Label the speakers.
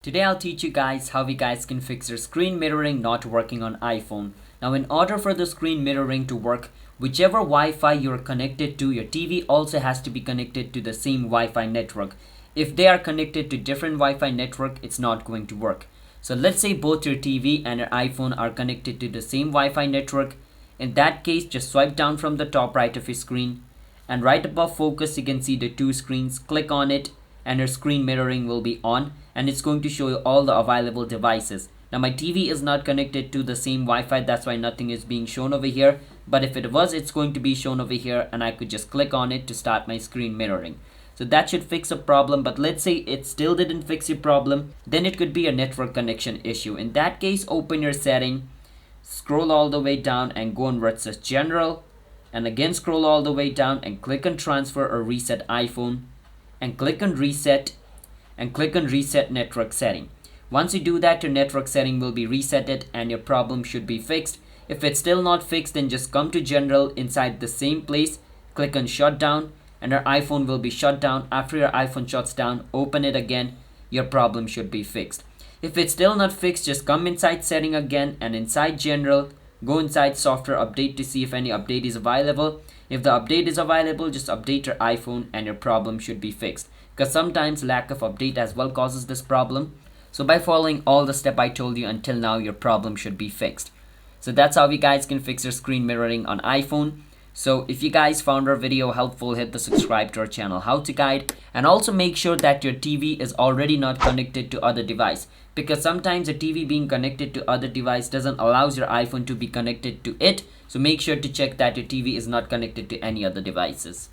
Speaker 1: Today I'll teach you guys how you guys can fix your screen mirroring not working on iPhone. Now in order for the screen mirroring to work, whichever Wi-Fi you're connected to, your TV also has to be connected to the same Wi-Fi network. If they are connected to different Wi-Fi network, it's not going to work. So let's say both your TV and your iPhone are connected to the same Wi-Fi network. In that case, just swipe down from the top right of your screen, and right above focus you can see the two screens. Click on it and your screen mirroring will be on, and it's going to show you all the available devices. Now my TV is not connected to the same Wi-Fi, that's why nothing is being shown over here, but if it was, it's going to be shown over here, and I could just click on it to start my screen mirroring. So that should fix a problem. But let's say it still didn't fix your problem, then it could be a network connection issue. In that case, open your setting, scroll all the way down and go on where it says general, and again scroll all the way down and click on transfer or reset iPhone, and click on reset, and click on reset network setting. Once you do that, your network setting will be resetted and your problem should be fixed. If it's still not fixed, then just come to general. Inside the same place, click on shutdown, and your iPhone will be shut down. After your iPhone shuts down, open it again, your problem should be fixed. If it's still not fixed, just come inside setting again, and inside general, go inside software update to see if any update is available. If the update is available, just update your iPhone and your problem should be fixed, because sometimes lack of update as well causes this problem. So by following all the steps I told you until now, your problem should be fixed. So that's how you guys can fix your screen mirroring on iPhone. So if you guys found our video helpful, hit the subscribe to our channel how to guide, and also make sure that your TV is already not connected to other device, because sometimes a TV being connected to other device doesn't allows your iPhone to be connected to it. So make sure to check that your TV is not connected to any other devices.